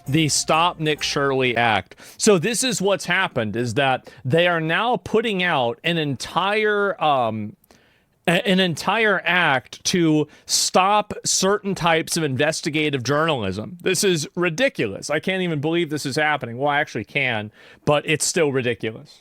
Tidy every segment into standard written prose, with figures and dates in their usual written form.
the Stop Nick Shirley Act. So this is what's happened, is that they are now putting out an entire act to stop certain types of investigative journalism. This is ridiculous. I can't even believe this is happening. Well, I actually can, but it's still ridiculous.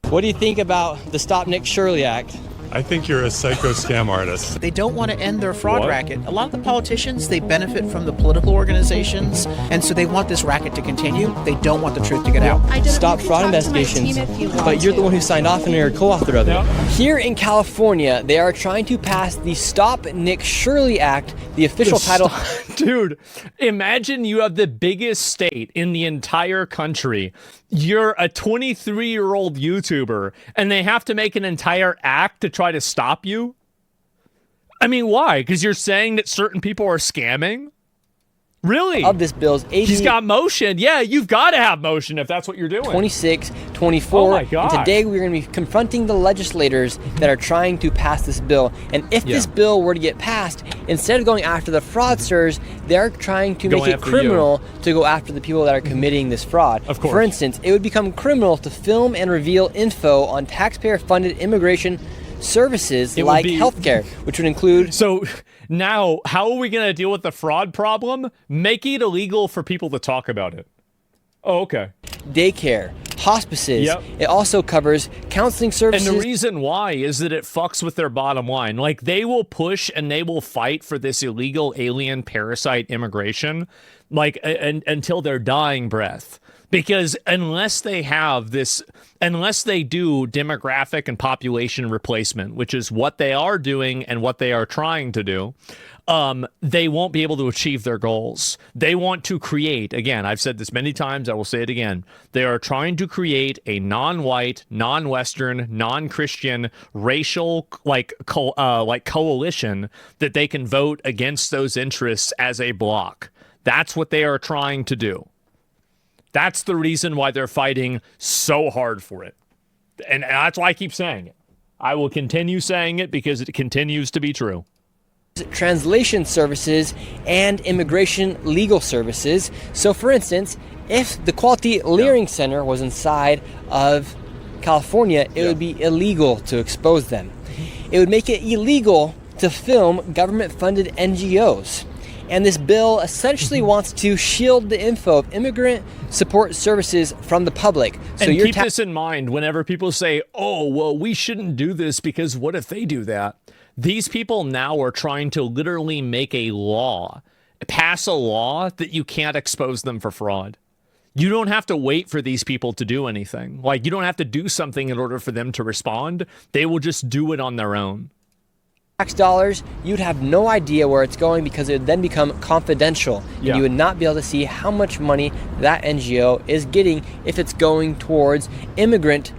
What do you think about the Stop Nick Shirley Act? I think you're a psycho scam artist. They don't want to end their fraud racket. A lot of the politicians, they benefit from the political organizations, and so they want this racket to continue. They don't want the truth to get out. Stop fraud investigations, but you're the one who signed off and you're a co-author of it. Here in California, they are trying to pass the Stop Nick Shirley Act, the official title. Dude, imagine you have the biggest state in the entire country. You're a 23-year-old YouTuber, and they have to make an entire act to try to stop you? I mean, why? Because you're saying that certain people are scamming? Really? Of this bill's AB. He's got motion. Yeah, you've got to have motion if that's what you're doing. 26, 24. Oh my God. And today we're going to be confronting the legislators that are trying to pass this bill. And if this bill were to get passed, instead of going after the fraudsters, they're trying to make it criminal to go after the people that are committing this fraud. Of course. For instance, it would become criminal to film and reveal info on taxpayer-funded immigration services like healthcare, which would include... So now, how are we going to deal with the fraud problem? Make it illegal for people to talk about it. Oh, okay. Daycare, hospices. It also covers counseling services. And the reason why is that it fucks with their bottom line. Like, they will push and they will fight for this illegal alien parasite immigration, like, until their dying breath. Because unless they have this, unless they do demographic and population replacement, which is what they are doing and what they are trying to do, they won't be able to achieve their goals. They want to create, again, I've said this many times, I will say it again, they are trying to create a non-white, non-Western, non-Christian, racial, coalition that they can vote against those interests as a bloc. That's what they are trying to do. That's the reason why they're fighting so hard for it. And that's why I keep saying it. I will continue saying it because it continues to be true. Translation services and immigration legal services. So for instance, if the Quality Leering Center was inside of California, it would be illegal to expose them. It would make it illegal to film government-funded NGOs. And this bill essentially wants to shield the info of immigrant support services from the public. So and keep this in mind whenever people say, oh, well, we shouldn't do this because what if they do that? These people now are trying to literally make a law, pass a law that you can't expose them for fraud. You don't have to wait for these people to do anything. Like, you don't have to do something in order for them to respond. They will just do it on their own. Tax dollars, you'd have no idea where it's going because it would then become confidential. And you would not be able to see how much money that NGO is getting if it's going towards immigrant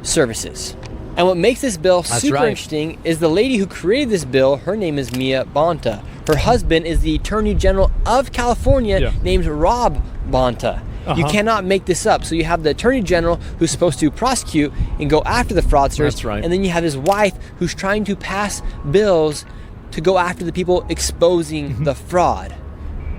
services. And what makes this bill super interesting is the lady who created this bill, her name is Mia Bonta. Her husband is the Attorney General of California named Rob Bonta. You cannot make this up. So you have the Attorney General who's supposed to prosecute and go after the fraudsters. And then you have his wife who's trying to pass bills to go after the people exposing the fraud.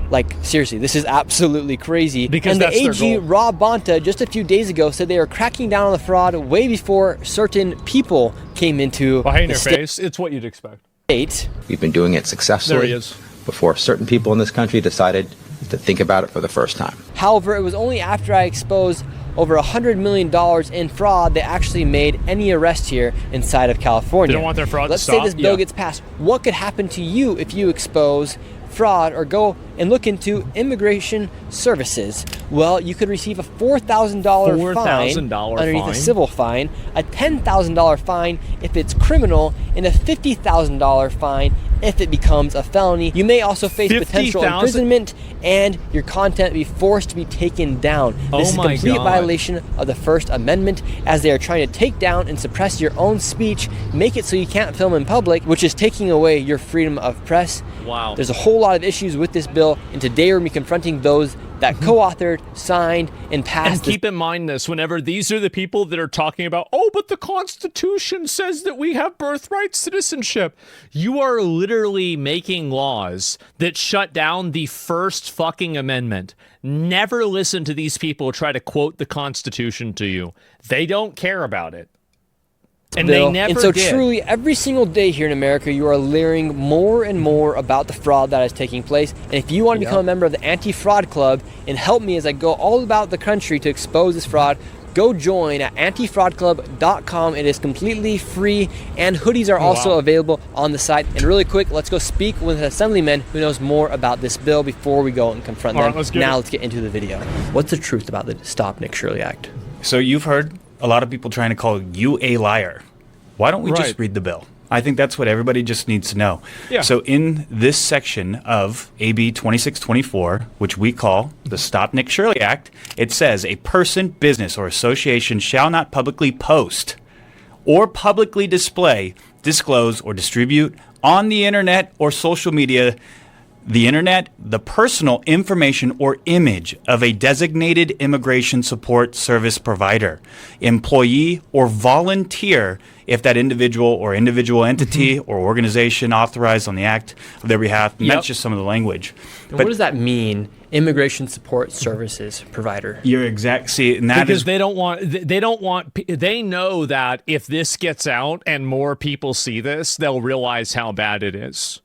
Like, seriously, this is absolutely crazy. Because and the AG, Rob Bonta, just a few days ago said they were cracking down on the fraud way before certain people came into behind your face. It's what you'd expect. We've been doing it successfully. There he is. Before certain people in this country decided to think about it for the first time. However, it was only after I exposed over $100 million in fraud they actually made any arrest here inside of California. They don't want their fraud Let's to stop. say this bill gets passed. What could happen to you if you expose fraud or go and look into immigration services? Well, you could receive a $4,000 fine underneath a civil fine, a $10,000 fine if it's criminal, and a $50,000 fine if it becomes a felony. You may also face potential imprisonment and your content be forced to be taken down. This is a complete violation of the First Amendment, as they are trying to take down and suppress your own speech, make it so you can't film in public, which is taking away your freedom of press. Wow. There's a whole lot of issues with this bill, and today we're going to be confronting those that co-authored, signed, and passed. And keep in mind this, whenever these are the people that are talking about, oh, but the Constitution says that we have birthright citizenship. You are literally making laws that shut down the first fucking amendment. Never listen to these people try to quote the Constitution to you. They don't care about it. And bill. they never And so did. truly, every single day here in America, you are learning more and more about the fraud that is taking place. And if you want to become a member of the Anti-Fraud Club and help me as I go all about the country to expose this fraud, go join at antifraudclub.com. It is completely free, and hoodies are also available on the site. And really quick, let's go speak with an assemblyman who knows more about this bill before we go and confront them. Let's get into the video. What's the truth about the Stop Nick Shirley Act? So you've heard a lot of people trying to call you a liar. Why don't we just read the bill? I think that's what everybody just needs to know. Yeah. So in this section of AB 2624, which we call the Stop Nick Shirley Act, it says a person, business, or association shall not publicly post or publicly display, disclose, or distribute on the internet or social media the personal information or image of a designated immigration support service provider, employee, or volunteer if that individual or individual entity or organization authorized on the act of their behalf. And that's just some of the language. And what does that mean, immigration support services provider? You're exact. See, and that because is they know that if this gets out and more people see this, they'll realize how bad it is.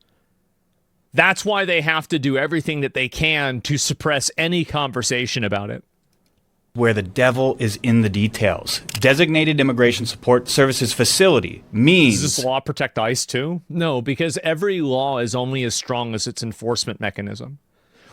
That's why they have to do everything that they can to suppress any conversation about it. Where the devil is in the details. Designated Immigration Support Services Facility means... Does this law protect ICE too? No, because every law is only as strong as its enforcement mechanism.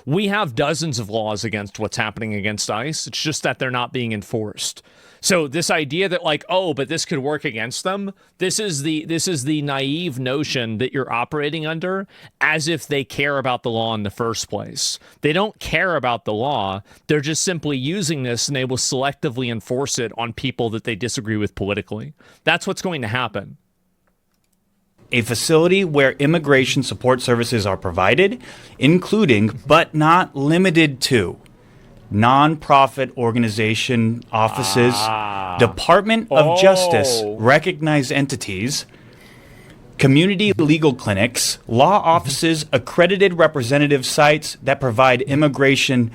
We have dozens of laws against what's happening against ICE. It's just that they're not being enforced. So this idea that like, oh, but this could work against them, this is the naive notion that you're operating under, as if they care about the law in the first place. They don't care about the law. They're just simply using this, and they will selectively enforce it on people that they disagree with politically. That's what's going to happen. A facility where immigration support services are provided, including, but not limited to, nonprofit organization offices, Department of Justice recognized entities, community legal clinics, law offices, accredited representative sites that provide immigration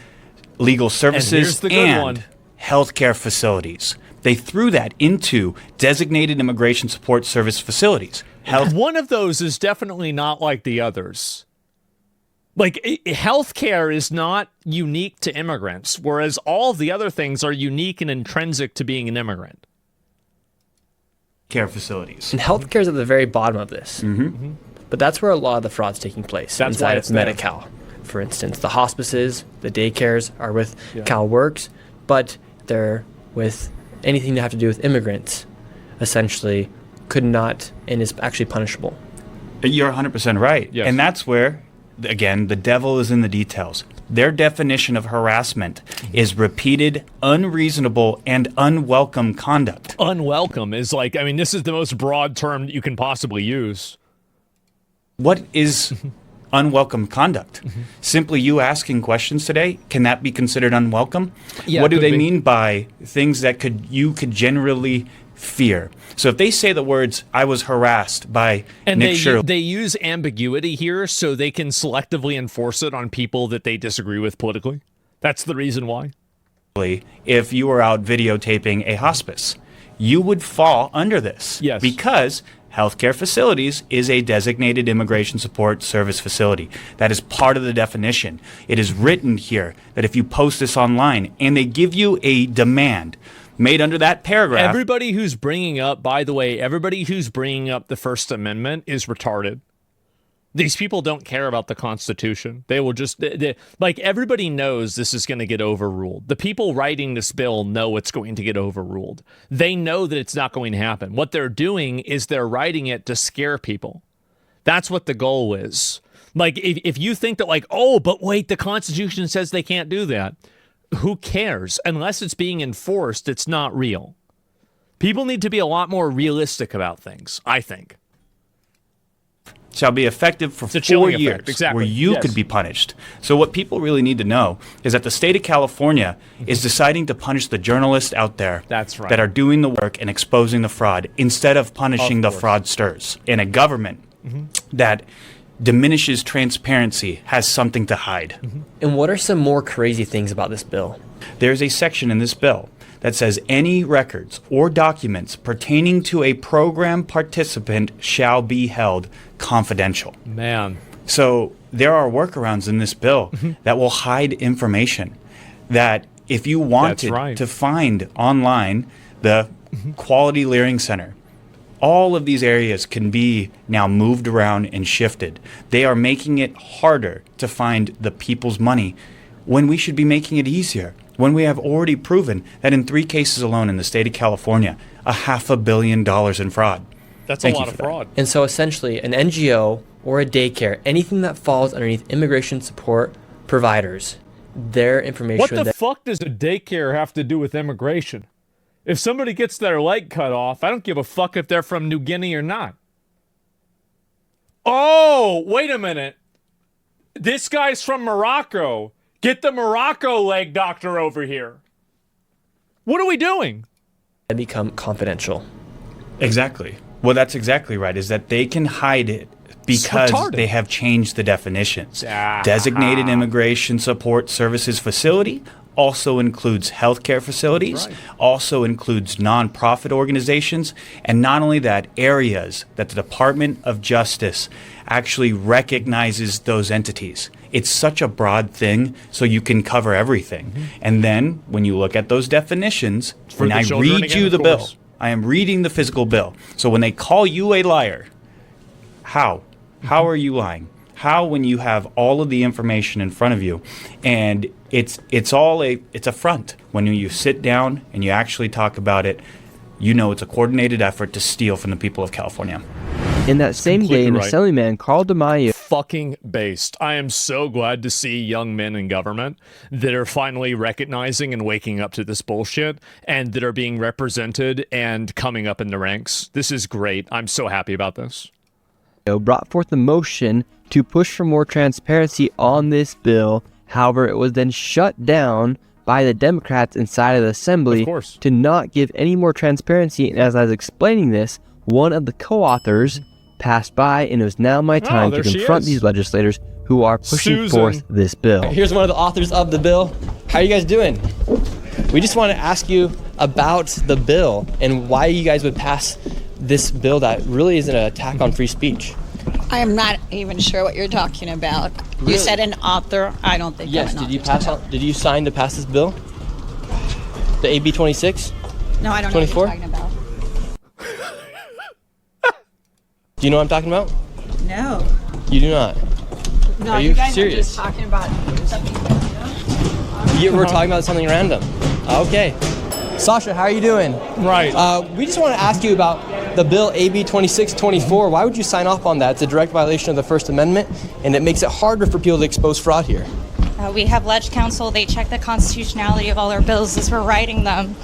legal services, and healthcare facilities. They threw that into designated immigration support service facilities. One of those is definitely not like the others. Like, healthcare is not unique to immigrants, whereas all of the other things are unique and intrinsic to being an immigrant. Care facilities. And healthcare is at the very bottom of this. But that's where a lot of the fraud's taking place. That's inside why of it's there. Medi-Cal. For instance, the hospices, the daycares are with CalWorks, but they're with anything that have to do with immigrants, essentially could not and is actually punishable. You're 100% right. Yes. And that's where, again, the devil is in the details. Their definition of harassment is repeated, unreasonable, and unwelcome conduct. Unwelcome is like, I mean, this is the most broad term that you can possibly use. What is unwelcome conduct? Simply you asking questions today, can that be considered unwelcome? Yeah, what do could they be. mean by things that you could generally fear? So if they say the words, I was harassed by Nick Shirley. They use ambiguity here so they can selectively enforce it on people that they disagree with politically. That's the reason why. If you were out videotaping a hospice, you would fall under this. Yes. Because healthcare facilities is a designated immigration support service facility. That is part of the definition. It is written here that if you post this online and they give you a demand made under that paragraph. Everybody who's bringing up, by the way, everybody who's bringing up the First Amendment is retarded. These people don't care about the Constitution. They will just, like, everybody knows this is going to get overruled. The people writing this bill know it's going to get overruled. They know that it's not going to happen. What they're doing is they're writing it to scare people. That's what the goal is. Like, if you think that, like, oh, but wait, the Constitution says they can't do that. Who cares? Unless it's being enforced, it's not real. People need to be a lot more realistic about things, I think. shall be effective for It's a 4 chilling years, effect, exactly. where you Yes. could be punished. So what people really need to know is that the state of California is deciding to punish the journalists out there That's right. that are doing the work and exposing the fraud instead of punishing the fraudsters. And a government that diminishes transparency has something to hide. And what are some more crazy things about this bill? There's a section in this bill that says any records or documents pertaining to a program participant shall be held confidential. Man. So there are workarounds in this bill that will hide information that if you wanted right. to find online the Quality Learning Center, all of these areas can be now moved around and shifted. They are making it harder to find the people's money when we should be making it easier. When we have already proven that in 3 cases alone in the state of California, $500 million in fraud. That's Thank a you lot of for that. fraud. And so essentially, an NGO or a daycare, anything that falls underneath immigration support providers, their information. What the fuck does a daycare have to do with immigration? If somebody gets their leg cut off, I don't give a fuck if they're from New Guinea or not. Oh, wait a minute. This guy's from Morocco. Get the Morocco leg doctor over here. What are we doing? They become confidential. Exactly. Well, that's exactly right, is that they can hide it because retarded. they have changed the definitions. Designated Immigration Support Services Facility also includes healthcare facilities, also includes nonprofit organizations, and not only that, areas that the Department of Justice actually recognizes those entities. It's such a broad thing, so you can cover everything. And then, when you look at those definitions, when the I children read again, you of the bill, course. I am reading the physical bill. So when they call you a liar, how? How are you lying? How, when you have all of the information in front of you, and it's a front. When you sit down and you actually talk about it, you know it's a coordinated effort to steal from the people of California. In that same day, completely an right. assemblyman called DeMaio Fucking based. I am so glad to see young men in government that are finally recognizing and waking up to this bullshit and that are being represented and coming up in the ranks. This is great. I'm so happy about this. brought forth a motion to push for more transparency on this bill. However, it was then shut down by the Democrats inside of the assembly Of course. to not give any more transparency. And as I was explaining this, one of the co-authors passed by, and it was now my time to there she confront is. these legislators who are pushing Susan. forth this bill. Here's one of the authors of the bill. How are you guys doing? We just want to ask you about the bill and why you guys would pass this bill that really is an attack on free speech. I am not even sure what you're talking about. Really? You said an author. I don't think Yes, I'm an did you author. pass out? Did you sign to pass this bill? The AB 26? No, I don't know what 24? you're talking about. Do you know what I'm talking about? No. You do not. No, Are you, you guys serious? are just talking about something. We're talking about something random. Okay. Sasha, how are you doing? Right. We just want to ask you about the bill AB 2624. Why would you sign off on that? It's a direct violation of the First Amendment, and it makes it harder for people to expose fraud here. We have Ledge Council. They check the constitutionality of all our bills as we're writing them.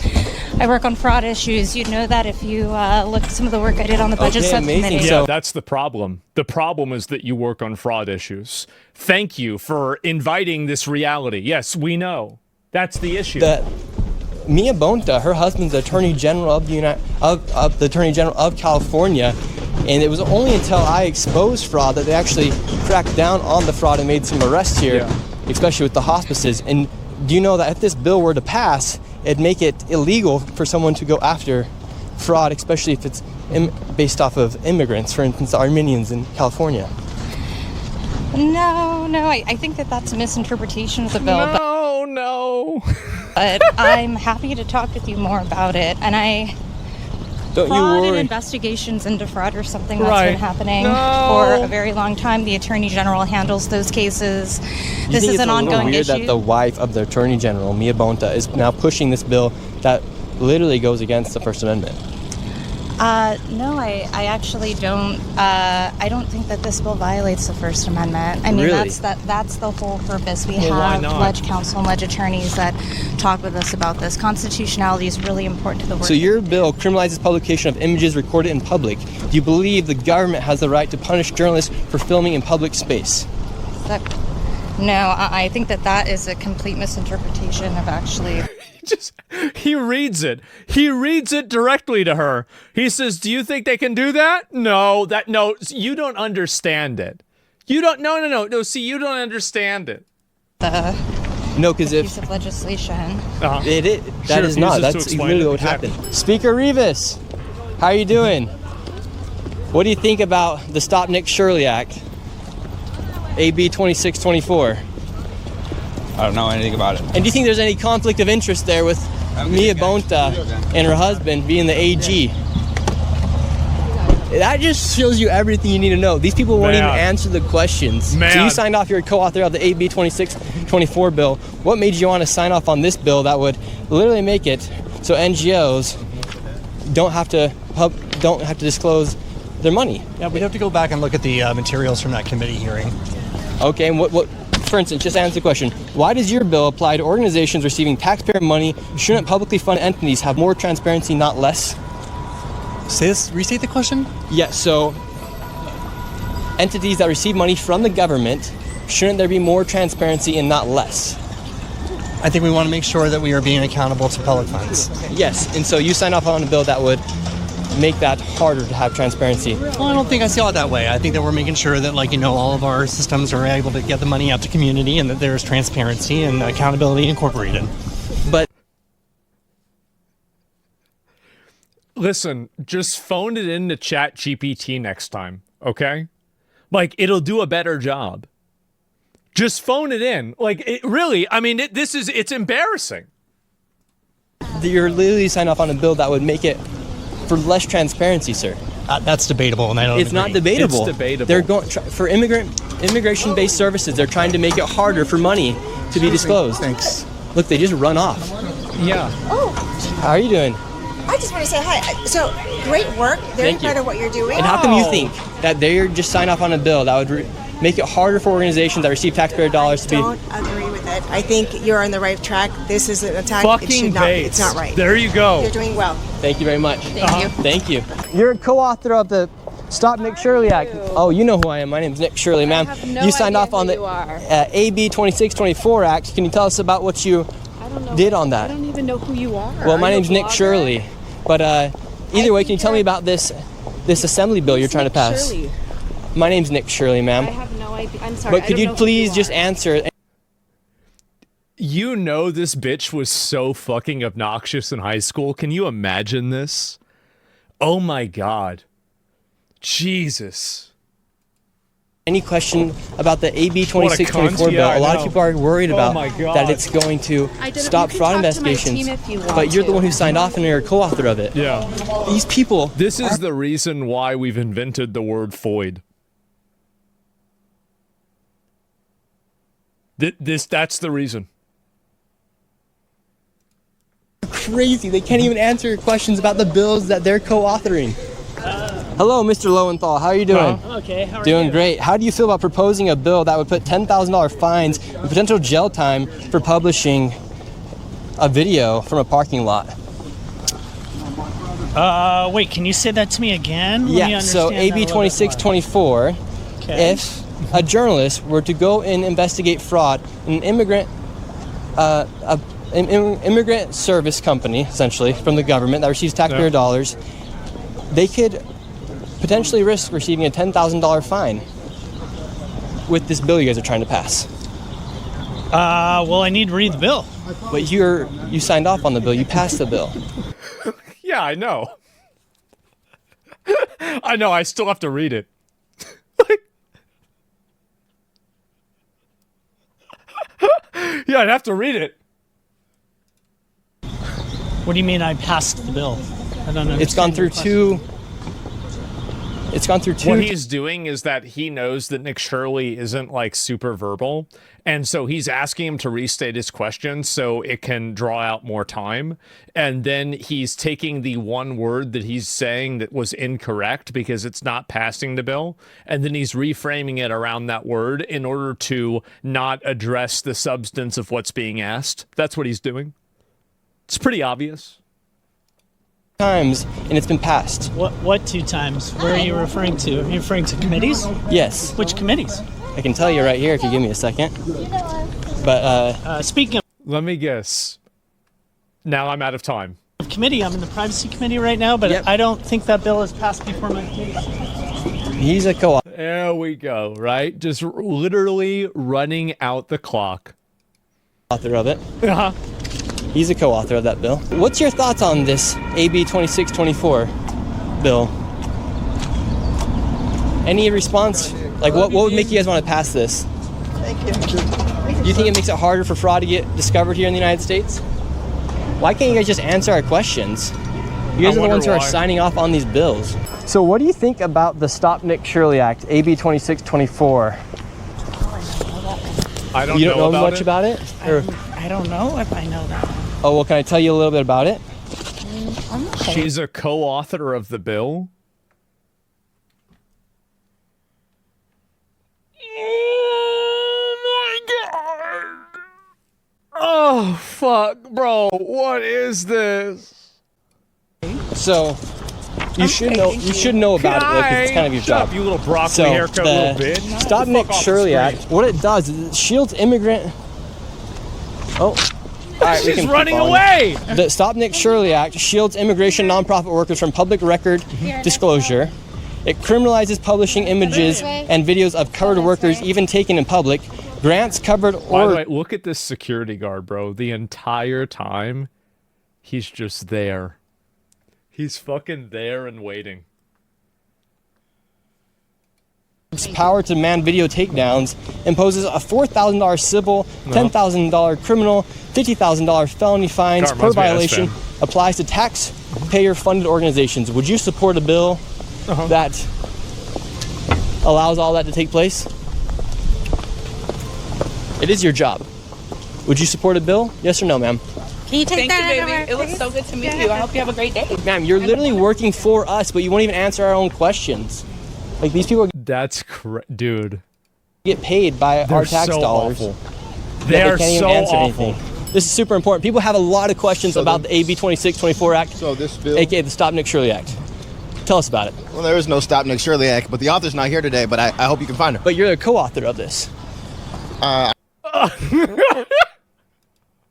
I work on fraud issues. You'd know that if you look at some of the work I did on the budget Okay, amazing. subcommittee. Yeah, So- that's the problem. The problem is that you work on fraud issues. Thank you for inviting this reality. Yes, we know. That's the issue. Mia Bonta, her husband's the Attorney General of the Attorney General of California, and it was only until I exposed fraud that they actually cracked down on the fraud and made some arrests here, especially with the hospices. And do you know that if this bill were to pass, it'd make it illegal for someone to go after fraud, especially if it's based off of immigrants, for instance, Armenians in California? No, I think that's a misinterpretation of the bill. No. But I'm happy to talk with you more about it. And Don't you fraud and worry. investigations into fraud are something that's Right. been happening No. for a very long time. The Attorney General handles those cases. You This think is it's an a little ongoing weird issue. that the wife of the Attorney General, Mia Bonta, is now pushing this bill that literally goes against the First Amendment? No, I actually don't. I don't think that this bill violates the First Amendment. I mean, Really? that's the whole purpose. We Well, why have not? ledge counsel and ledge attorneys that talk with us about this. Constitutionality is really important to the work. So your bill criminalizes publication of images recorded in public. Do you believe the government has the right to punish journalists for filming in public space? No, I think that is a complete misinterpretation of actually. He reads it. He reads it directly to her. He says, "Do you think they can do that?" No, you don't understand it. You don't. No. See, you don't understand it. No, because Piece if of legislation. Uh-huh. that is not. refuses to That's explain literally it. what Exactly. happened. Speaker Rivas, how are you doing? What do you think about the Stop Nick Shirley Act, AB 2624? I don't know anything about it. And do you think there's any conflict of interest there with Mia Bonta and her husband being the AG? That just shows you everything you need to know. These people won't even answer the questions. So you signed off, you're a co-author of the AB 2624 bill. What made you want to sign off on this bill that would literally make it so NGOs don't have to disclose their money? Yeah, we'd have to go back and look at the materials from that committee hearing. Okay, and what for instance, just answer the question, why does your bill apply to organizations receiving taxpayer money? Shouldn't publicly funded entities have more transparency, not less? Restate the question? Yes, so entities that receive money from the government, shouldn't there be more transparency and not less? I think we want to make sure that we are being accountable to public funds. Yes, and so you signed off on a bill that would make that harder to have transparency. Well, I don't think I see it that way. I think that we're making sure that, all of our systems are able to get the money out to community and that there's transparency and accountability incorporated. But listen, just phone it into ChatGPT next time, okay? It'll do a better job. Just phone it in. It's embarrassing. You're literally signed off on a bill that would make it for less transparency, sir. That's debatable, and I don't It's agree. not debatable. It's debatable. They're going for immigration-based services. They're trying to make it harder for money to be disclosed. Thanks. Look, they just run off. Yeah. Oh, How are you doing? I just want to say hi. So, great work. Very Thank you. proud of what you're doing. And how come you think that they're just sign off on a bill that would make it harder for organizations that receive taxpayer dollars to be? Don't agree with it. I think you're on the right track. This is an attack. It Fucking should not, Bates. it's not right. There you go. You're doing well. Thank you very much. Thank you. Thank you. You're a co-author of the Stop Nick Shirley Act. Oh, you know who I am. My name's Nick Shirley, ma'am. have no you signed idea off on who the you are. AB 2624 Act. Can you tell us about what you did on that? I don't even know who you are. Well, my Are you a name's Nick blogger? Shirley. But either way, can you tell me about this assembly bill you're trying to pass? Shirley. My name's Nick Shirley, ma'am. I have no idea. I'm sorry. But could I don't you know who please you just are. answer? You know this bitch was so fucking obnoxious in high school. Can you imagine this? Oh my God. Jesus. Any question about the AB What a 2624 cunt. bill? Yeah, I a lot of know. people are worried Oh about my God. that it's going to I didn't- stop you can fraud talk to my investigations. team if you want But you're the to. one who signed off and you're a co-author of it. Yeah. These people. This is the reason why we've invented the word foid. That's the reason. Crazy. They can't even answer questions about the bills that they're co-authoring. Hello, Mr. Lowenthal. How are you doing? Okay, how are Doing you? great. How do you feel about proposing a bill that would put $10,000 fines and potential jail time for publishing a video from a parking lot? Wait, can you say that to me again? Let me Yeah, so understand that a AB little bit 2624, Okay. if a journalist were to go and investigate fraud in an immigrant service company, essentially, from the government that receives taxpayer dollars, they could potentially risk receiving a $10,000 fine with this bill you guys are trying to pass. Well, I need to read the bill. But you signed off on the bill. You passed the bill. Yeah, I know. I know, I still have to read it. Yeah, I'd have to read it. What do you mean I passed the bill? I don't understand. It's gone through your question. It's gone through two. What he's doing is that he knows that Nick Shirley isn't like super verbal, and so he's asking him to restate his question so it can draw out more time. And then he's taking the one word that he's saying that was incorrect because it's not passing the bill, and then he's reframing it around that word in order to not address the substance of what's being asked. That's what he's doing. It's pretty obvious. Times, and it's been passed. What 2 times? Where are you referring to? Are you referring to committees? Yes. Which committees? I can tell you right here if you give me a second. But speaking of let me guess. Now I'm out of time. Committee, I'm in the privacy committee right now, but I don't think that bill has passed before my committee. He's a co-author. There we go, right? Just literally running out the clock. Author of it. Uh-huh. He's a co-author of that bill. What's your thoughts on this AB 2624 bill? Any response? Like, what would make you guys want to pass this? Thank you. Do you think it makes it harder for fraud to get discovered here in the United States? Why can't you guys just answer our questions? You guys are the ones who are signing off on these bills. So what do you think about the Stop Nick Shirley Act, AB 2624? I don't You don't know much it? about it? Or? I don't know if I know that. Oh, well, can I tell you a little bit about it? She's a co-author of the bill. Oh my god! Oh fuck, bro! What is this? So you should know. You should know about it because it's kind of your Shut job. up, you little broccoli So haircut, little the bitch. Stop Fuck Nick off the Shirley screen. Act. What it does is it shields immigrant. Oh. All right, we She's can keep running on. away! The Stop Nick Shirley Act shields immigration nonprofit workers from public record disclosure. It criminalizes publishing images and videos of covered workers, even taken in public. Grants covered By the or way, look at this security guard, bro. The entire time, he's just there. He's fucking there and waiting. power to demand video takedowns, imposes a $4,000 civil, $10,000 criminal, $50,000 felony fines per violation, applies to taxpayer-funded organizations. Would you support a bill that allows all that to take place? It is your job. Would you support a bill? Yes or no, ma'am? Can you take Thank that you, out of baby. our It was face? so good to meet you. I hope you have a great day. Ma'am, you're literally working for us, but you won't even answer our own questions. Like, these people That's dude. get paid by our tax so dollars. awful. They are can't even so answer awful. anything. This is super important. People have a lot of questions about the AB 2624 Act, So this bill, aka the Stop Nick Shirley Act. Tell us about it. well, there is no Stop Nick Shirley Act, but the author's not here today, but I hope you can find her. But you're a co-author of this. I'm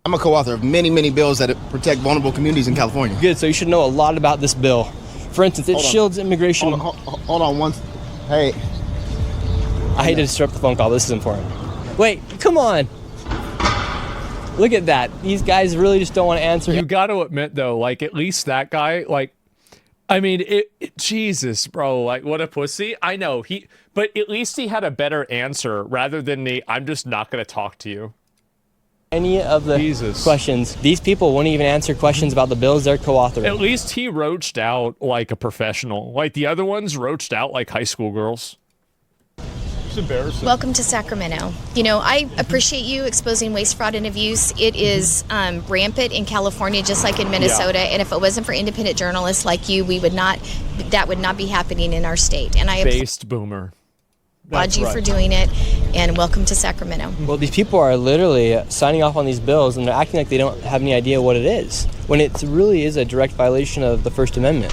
a co-author of many, many bills that protect vulnerable communities in California. Good, so you should know a lot about this bill. For instance, it Hold on. shields immigration. Hold on one. Hey. I hate to disrupt the phone call, but this is important. Wait, come on. Look at that. These guys really just don't want to answer. You got to admit, though, like, at least that guy, like, I mean, Jesus, bro, like, what a pussy. I know, but at least he had a better answer rather than the, I'm just not going to talk to you. Any of the questions. These people won't even answer questions about the bills they're co-authoring. At least he roached out like a professional. Like, the other ones roached out like high school girls. It's embarrassing. Welcome to Sacramento. You know, I appreciate you exposing waste, fraud, and abuse. It is rampant in California, just like in Minnesota. And if it wasn't for independent journalists like you, that would not be happening in our state. And I Based boomer. applaud you for doing it. And welcome to Sacramento. Well, these people are literally signing off on these bills and they're acting like they don't have any idea what it is, when it really is a direct violation of the First Amendment.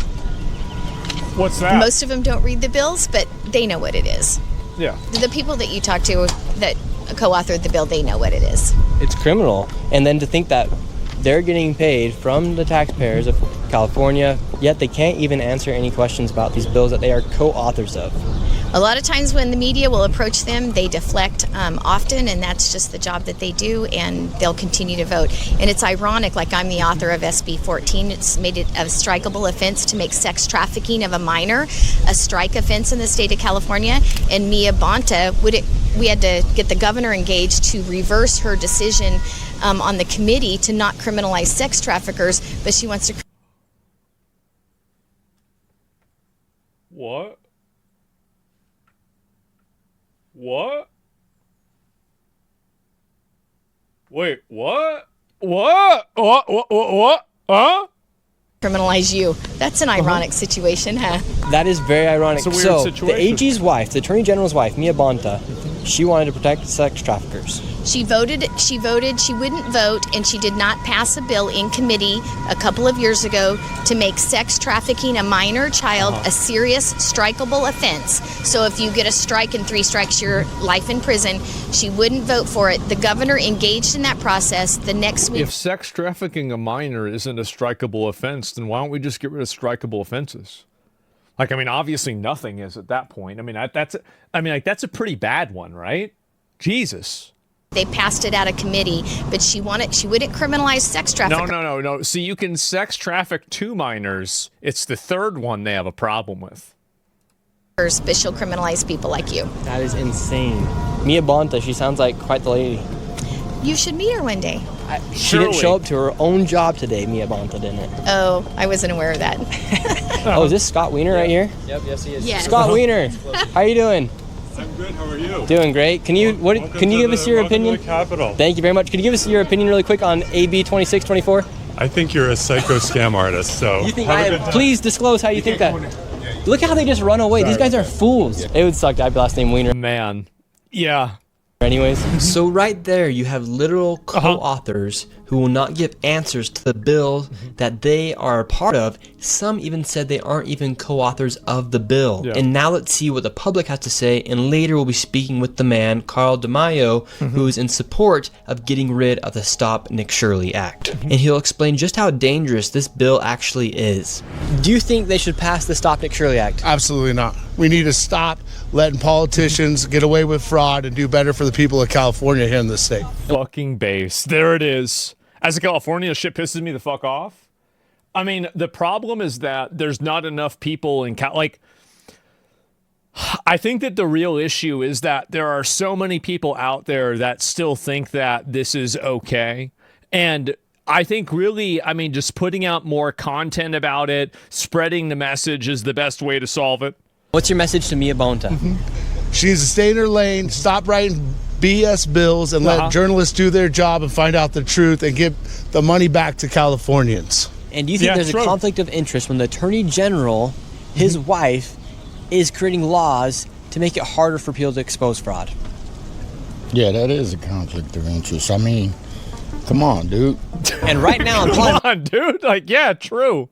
What's that? Most of them don't read the bills, but they know what it is. Yeah. The people that you talk to that co-authored the bill, they know what it is. It's criminal. And then to think that they're getting paid from the taxpayers of California, yet they can't even answer any questions about these bills that they are co-authors of. A lot of times when the media will approach them, they deflect often, and that's just the job that they do, and they'll continue to vote. And it's ironic, like I'm the author of SB 14. It's made it a strikeable offense to make sex trafficking of a minor a strike offense in the state of California. And Mia Bonta, we had to get the governor engaged to reverse her decision on the committee to not criminalize sex traffickers, but she wants to. What? Wait, what? What? What? Huh? Criminalize you. That's an ironic situation, huh? That is very ironic. It's a weird So, situation. the AG's wife, the Attorney General's wife, Mia Bonta, she wanted to protect sex traffickers. She wouldn't vote, and she did not pass a bill in committee a couple of years ago to make sex trafficking a minor child a serious strikeable offense. So if you get a strike and 3 strikes, your life in prison. She wouldn't vote for it. The governor engaged in that process the next week. If sex trafficking a minor isn't a strikeable offense, then why don't we just get rid of strikeable offenses? Like, I mean, obviously nothing is at that point. I mean, that's a pretty bad one, right? Jesus. They passed it out of committee, but she wouldn't criminalize sex trafficking. No. See, you can sex traffic 2 minors. It's the 3rd one they have a problem with. But she'll criminalize people like you. That is insane. Mia Bonta, she sounds like quite the lady. You should meet her one day. She didn't show up to her own job today, Mia Bonta, didn't it? Oh, I wasn't aware of that. Oh, is this Scott Wiener right here? Yep, yes he is. Yes. Scott Wiener, how you doing? I'm good. How are you? Doing great. Can you give us your opinion? Capitol. Thank you very much. Can you give us your opinion really quick on AB 2624? I think you're a psycho scam artist. So You think please disclose how you think that. Look how they just run away. These guys are fools. It would suck to have the last name Wiener. Man. Yeah. Anyways, so right there you have literal co-authors who will not give answers to the bill that they are a part of. Some even said they aren't even co-authors of the bill. Yeah. And now let's see what the public has to say, and later we'll be speaking with the man, Carl DeMaio, who is in support of getting rid of the Stop Nick Shirley Act. And he'll explain just how dangerous this bill actually is. Do you think they should pass the Stop Nick Shirley Act? Absolutely not. We need to stop letting politicians get away with fraud and do better for the people of California here in the state. Fucking base. There it is. As a Californian, shit pisses me the fuck off. I mean, the problem is that there's not enough people in I think that the real issue is that there are so many people out there that still think that this is okay. And I think really, I mean, just putting out more content about it, spreading the message is the best way to solve it. What's your message to Mia Bonta? She needs to stay in her lane, stop writing BS bills, and let journalists do their job and find out the truth and give the money back to Californians. And do you think there's a conflict of interest when the Attorney General, his wife, is creating laws to make it harder for people to expose fraud? Yeah, that is a conflict of interest. I mean, come on, dude. And right now, come on, dude. Like, yeah, true.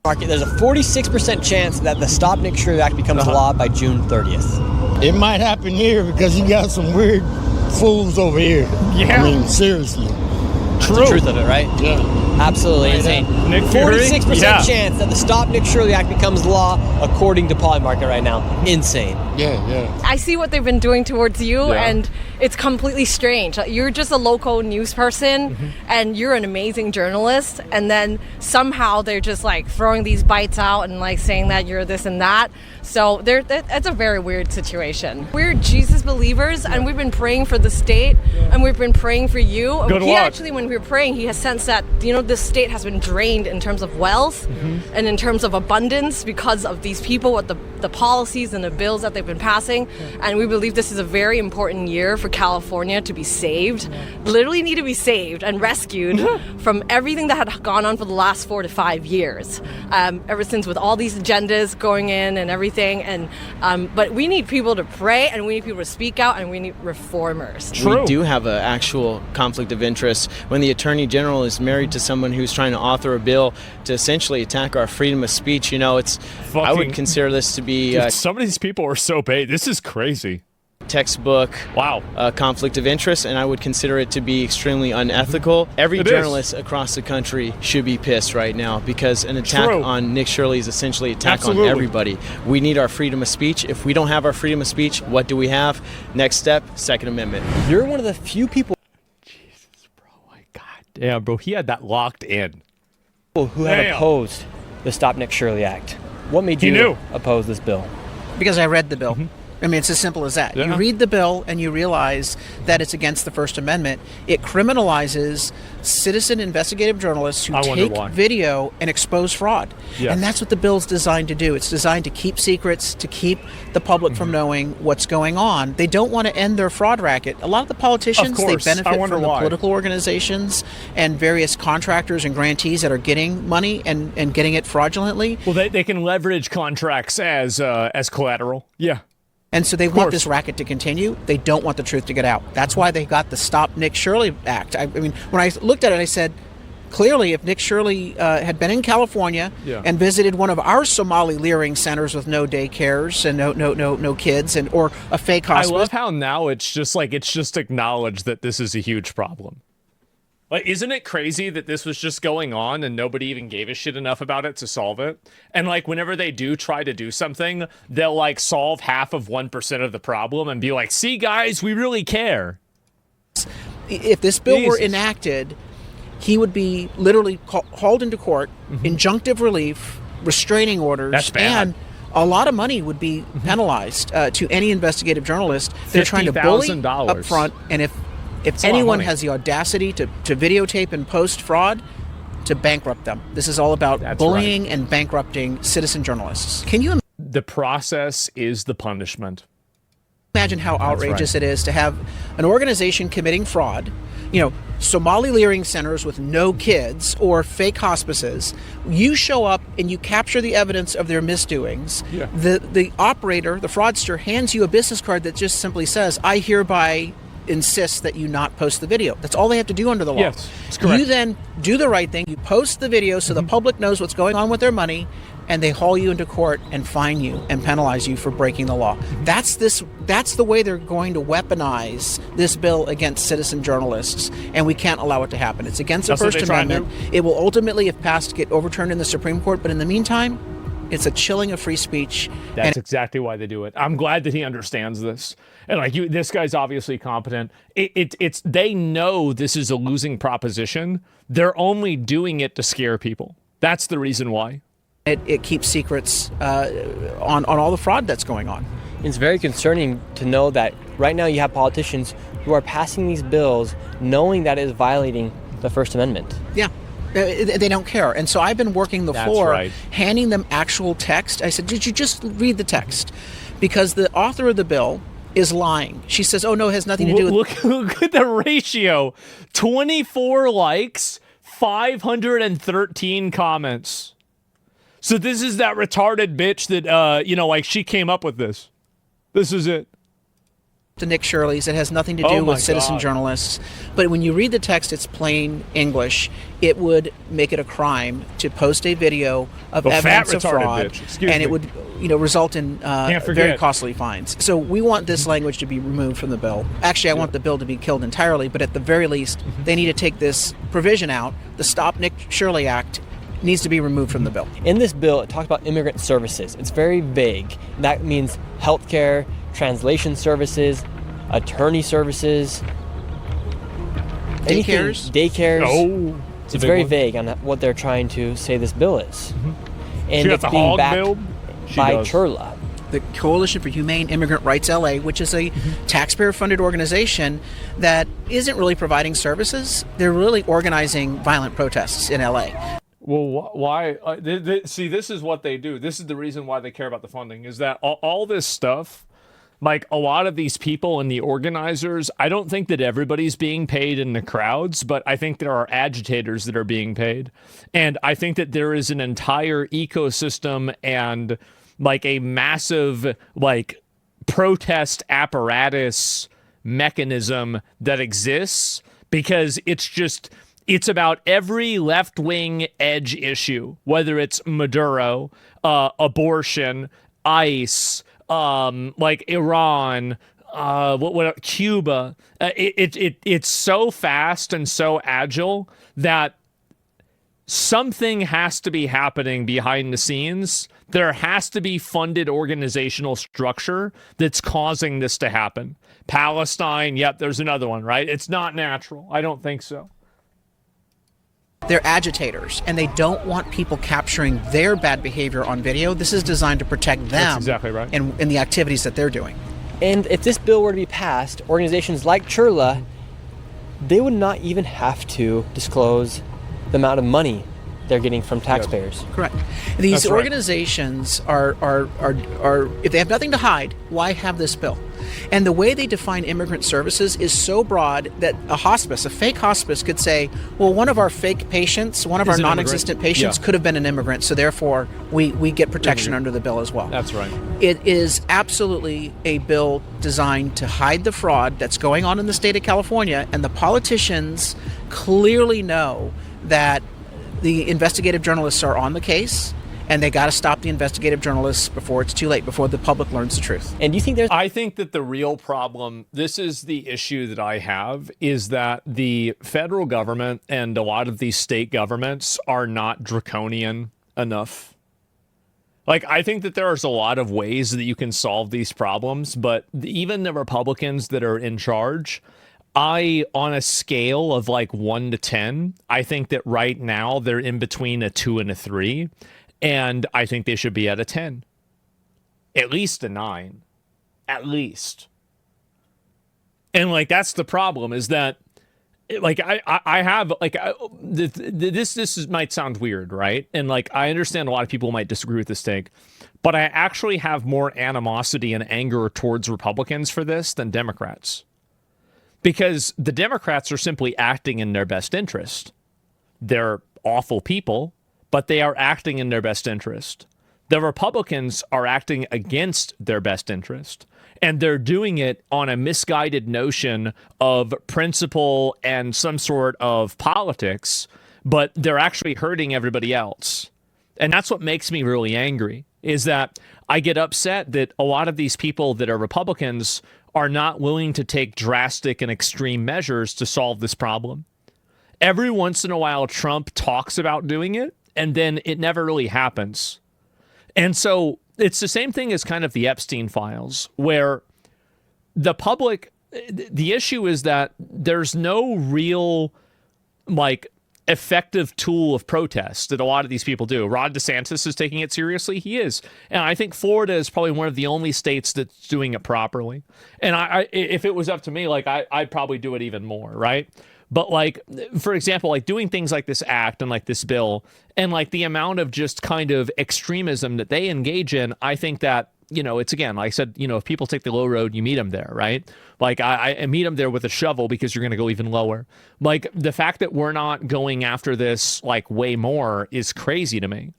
There's a 46% chance that the Stop Nick Shirley Act becomes law by June 30th. It might happen here because you got some weird fools over here. Yeah. I mean, seriously. That's the truth of it, right? Yeah. Absolutely insane. 46% chance that the Stop Nick Shirley Act becomes law, according to Polymarket right now. Insane. Yeah. I see what they've been doing towards you, and it's completely strange. Like, you're just a local news person, and you're an amazing journalist, and then somehow they're just like throwing these bites out and like saying that you're this and that. So that's a very weird situation. We're Jesus believers, and we've been praying for the state, and we've been praying for you. Good he luck. actually, when we were praying, he has sensed that, you know, this state has been drained in terms of wealth and in terms of abundance because of these people with the policies and the bills that they've been passing. And we believe this is a very important year for California to be saved, literally need to be saved and rescued from everything that had gone on for the last 4 to 5 years, ever since with all these agendas going in and everything. And but we need people to pray, and we need people to speak out, and we need reformers. We do have an actual conflict of interest when the Attorney General is married to someone who's trying to author a bill to essentially attack our freedom of speech. You know, I would consider this to be Dude, some of these people are so bait. This is crazy. Textbook conflict of interest, and I would consider it to be extremely unethical. Every journalist across the country should be pissed right now because an attack on Nick Shirley is essentially an attack on everybody. We need our freedom of speech. If we don't have our freedom of speech, what do we have? Next step, Second Amendment. You're one of the few people Damn, bro, he had that locked in. Who had opposed the Stop Nick Shirley Act. What made you oppose this bill? Because I read the bill. I mean, it's as simple as that. Yeah. You read the bill and you realize that it's against the First Amendment. It criminalizes citizen investigative journalists who take video and expose fraud. Yes. And that's what the bill's designed to do. It's designed to keep secrets, to keep the public from knowing what's going on. They don't want to end their fraud racket. A lot of the politicians, they benefit from the political organizations and various contractors and grantees that are getting money and getting it fraudulently. Well, they can leverage contracts as collateral. Yeah. And so they want this racket to continue. They don't want the truth to get out. That's why they got the Stop Nick Shirley Act. I mean, when I looked at it, I said, clearly, if Nick Shirley had been in California and visited one of our Somali leering centers with no daycares and no kids or a fake hospital. I love how now it's just acknowledged that this is a huge problem. Like, isn't it crazy that this was just going on and nobody even gave a shit enough about it to solve it? And like, whenever they do try to do something, they'll like solve half of 1% of the problem and be like, see guys, we really care. If this bill were enacted, he would be literally hauled into court, injunctive relief, restraining orders. That's bad. And a lot of money would be penalized to any investigative journalist. They're trying to bully up front, and if anyone has the audacity to videotape and post fraud, to bankrupt them. This is all about bullying and bankrupting citizen journalists. Can you The process is the punishment. Imagine how outrageous it is to have an organization committing fraud, Somali leering centers with no kids or fake hospices. You show up and you capture the evidence of their misdoings. Yeah. The operator, the fraudster, hands you a business card that just simply says, I hereby insist that you not post the video. That's all they have to do under the law. Yes, that's correct. You then do the right thing. You post the video so the public knows what's going on with their money, and they haul you into court and fine you and penalize you for breaking the law. That's the way they're going to weaponize this bill against citizen journalists, and we can't allow it to happen. It's against the First Amendment. It will ultimately, if passed, get overturned in the Supreme Court, but in the meantime, it's a chilling of free speech. That's exactly why they do it. I'm glad that he understands this. And this guy's obviously competent. It's they know this is a losing proposition. They're only doing it to scare people. That's the reason why. It keeps secrets on all the fraud that's going on. It's very concerning to know that right now you have politicians who are passing these bills knowing that it is violating the First Amendment. Yeah. They don't care. And so I've been working the floor, handing them actual text. I said, did you just read the text? Because the author of the bill is lying. She says, oh, no, it has nothing to do with... Look at the ratio. 24 likes, 513 comments. So this is that retarded bitch that, she came up with this. This is it. To Nick Shirley's. It has nothing to do with citizen journalists. But when you read the text, it's plain English. It would make it a crime to post a video of evidence of fraud, and it would, result in very costly fines. So we want this language to be removed from the bill. Actually, I want the bill to be killed entirely. But at the very least, they need to take this provision out. The Stop Nick Shirley Act needs to be removed from the bill. In this bill, it talks about immigrant services. It's very vague. That means healthcare, translation services, attorney services, daycares. Oh, it's very vague on what they're trying to say this bill is. And it's being backed by CHRLA. The Coalition for Humane Immigrant Rights LA, which is a taxpayer-funded organization that isn't really providing services. They're really organizing violent protests in LA. Well, why? See, this is what they do. This is the reason why they care about the funding, is that all this stuff, like a lot of these people and the organizers, I don't think that everybody's being paid in the crowds, but I think there are agitators that are being paid. And I think that there is an entire ecosystem and like a massive protest apparatus mechanism that exists, because it's about every left-wing edge issue, whether it's Maduro, abortion, ICE, Iran, Cuba. It's so fast and so agile that something has to be happening behind the scenes. There has to be funded organizational structure that's causing this to happen. Palestine, yep, there's another one, right? It's not natural. I don't think so. They're agitators, and they don't want people capturing their bad behavior on video. This is designed to protect them. That's exactly right. And the activities that they're doing. And if this bill were to be passed, organizations like Chirla, they would not even have to disclose the amount of money they're getting from taxpayers. Correct. These organizations are if they have nothing to hide, why have this bill? And the way they define immigrant services is so broad that a fake hospice could say, well, one of our fake patients, one of our non-existent patients could have been an immigrant, so therefore we get protection under the bill as well. That's right. It is absolutely a bill designed to hide the fraud that's going on in the state of California, and the politicians clearly know that the investigative journalists are on the case, and they got to stop the investigative journalists before it's too late, before the public learns the truth. And do you think I think that the real problem, this is the issue that I have, is that the federal government and a lot of these state governments are not draconian enough. Like, I think that there's a lot of ways that you can solve these problems, but even the Republicans that are in charge, on a scale of like 1 to 10, I think that right now they're in between a 2 and a 3. And I think they should be at a 10. At least a 9. At least. And like, that's the problem, is that like, I have like, this might sound weird, right? And like, I understand a lot of people might disagree with this take, but I actually have more animosity and anger towards Republicans for this than Democrats. Because the Democrats are simply acting in their best interest. They're awful people, but they are acting in their best interest. The Republicans are acting against their best interest, and they're doing it on a misguided notion of principle and some sort of politics, but they're actually hurting everybody else. And that's what makes me really angry, is that I get upset that a lot of these people that are Republicans are not willing to take drastic and extreme measures to solve this problem. Every once in a while, Trump talks about doing it, and then it never really happens. And so it's the same thing as kind of the Epstein files, where the public, the issue is that there's no real, like, effective tool of protest that a lot of these people do. Ron DeSantis is taking it seriously. He is. And I think Florida is probably one of the only states that's doing it properly. And I if it was up to me, like, I'd probably do it even more, right? But like, for example, like doing things like this act and like this bill and like the amount of just kind of extremism that they engage in, I think that, you know, it's, again, like I said, you know, if people take the low road, you meet them there, right? Like I meet them there with a shovel because you're going to go even lower. Like the fact that we're not going after this like way more is crazy to me.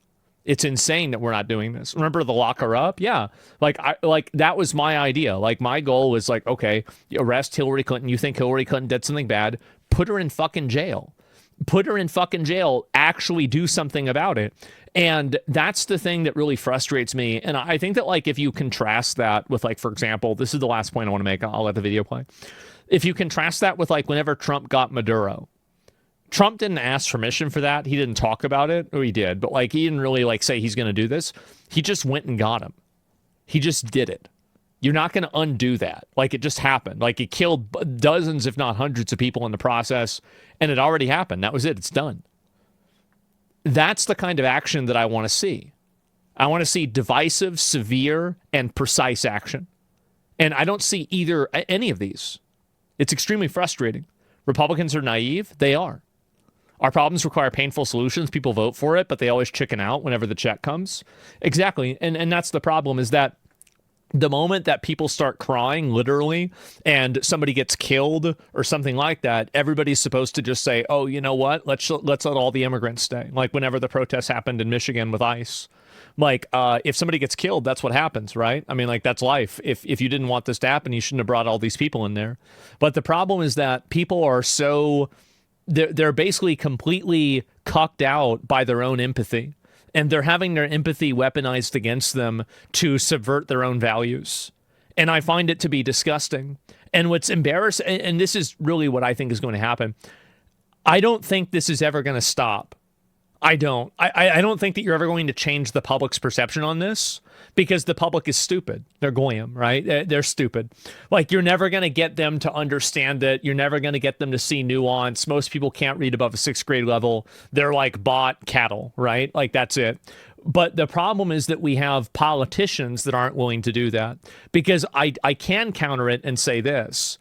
It's insane that we're not doing this. Remember the lock her up? Yeah. Like that was my idea. Like my goal was like, okay, arrest Hillary Clinton. You think Hillary Clinton did something bad? Put her in fucking jail. Put her in fucking jail. Actually do something about it. And that's the thing that really frustrates me. And I think that, like, if you contrast that with, like, for example, this is the last point I want to make. I'll let the video play. If you contrast that with, like, whenever Trump got Maduro, Trump didn't ask permission for that. He didn't talk about it. Or he did. But, like, he didn't really, like, say he's going to do this. He just went and got him. He just did it. You're not going to undo that. Like, it just happened. Like, it killed dozens, if not hundreds of people in the process. And it already happened. That was it. It's done. That's the kind of action that I want to see. I want to see divisive, severe, and precise action. And I don't see any of these. It's extremely frustrating. Republicans are naive. They are. Our problems require painful solutions. People vote for it, but they always chicken out whenever the check comes. Exactly. And that's the problem, is that the moment that people start crying, literally, and somebody gets killed or something like that, everybody's supposed to just say, oh, you know what? Let's let all the immigrants stay. Like whenever the protests happened in Michigan with ICE. Like, if somebody gets killed, that's what happens, right? I mean, like, that's life. If you didn't want this to happen, you shouldn't have brought all these people in there. But the problem is that people are so... They're basically completely cucked out by their own empathy. And they're having their empathy weaponized against them to subvert their own values. And I find it to be disgusting. And what's embarrassing, and this is really what I think is going to happen, I don't think this is ever going to stop. I don't. I don't think that you're ever going to change the public's perception on this, because the public is stupid. They're goyim, right? They're stupid. Like, you're never going to get them to understand it. You're never going to get them to see nuance. Most people can't read above a 6th grade level. They're like bought cattle, right? Like, that's it. But the problem is that we have politicians that aren't willing to do that. Because I can counter it and say this.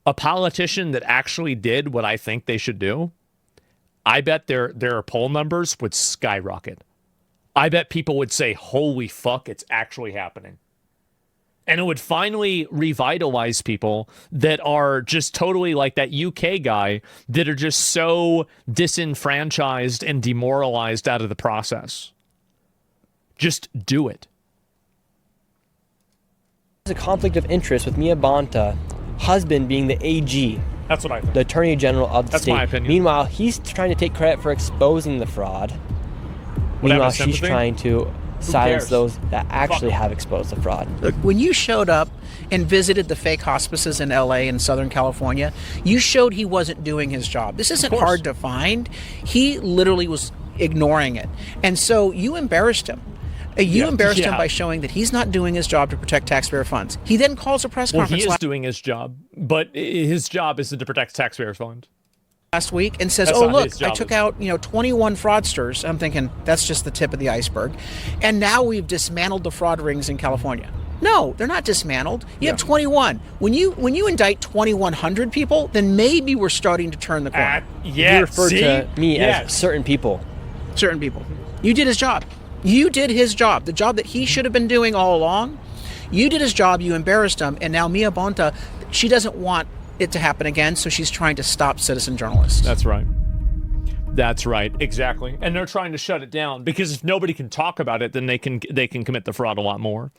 A politician that actually did what I think they should do, I bet their poll numbers would skyrocket. I bet people would say, holy fuck, it's actually happening. And it would finally revitalize people that are just totally like that UK guy that are just so disenfranchised and demoralized out of the process. Just do it. There's a conflict of interest with Mia Bonta, husband being the AG. That's what I think. The Attorney General of the That's state. my opinion. Meanwhile, he's trying to take credit for exposing the fraud. Meanwhile, she's trying to silence those that actually have exposed the fraud. Look, when you showed up and visited the fake hospices in LA and Southern California, you showed he wasn't doing his job. This isn't hard to find. He literally was ignoring it. And so you embarrassed him. You embarrassed him by showing that he's not doing his job to protect taxpayer funds. He then calls a press conference. He is doing his job, but his job is to protect taxpayer funds. Last week and says, oh, look, I took out 21 fraudsters. I'm thinking that's just the tip of the iceberg. And now we've dismantled the fraud rings in California. No, they're not dismantled. You have 21. When you indict 2,100 people, then maybe we're starting to turn the corner. You refer to me as certain people. Certain people. You did his job. You did his job. The job that he should have been doing all along. You did his job. You embarrassed him. And now Mia Bonta, she doesn't want it to happen again, so she's trying to stop citizen journalists. That's right. That's right. Exactly. And they're trying to shut it down because if nobody can talk about it, then they can commit the fraud a lot more.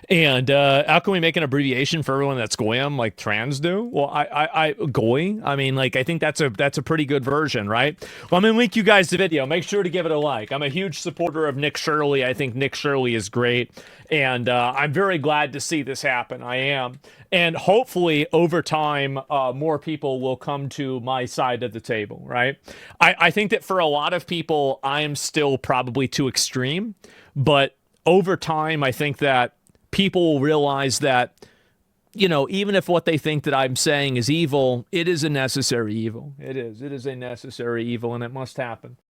And how can we make an abbreviation for everyone that's Goyim like trans do? Well, I Goy. I mean, like I think that's a pretty good version, right? Well, I'm gonna link you guys the video. Make sure to give it a like. I'm a huge supporter of Nick Shirley. I think Nick Shirley is great, and I'm very glad to see this happen. I am. And hopefully, over time, more people will come to my side of the table, right? I think that for a lot of people, I am still probably too extreme. But over time, I think that people will realize that, even if what they think that I'm saying is evil, it is a necessary evil. It is. It is a necessary evil, and it must happen.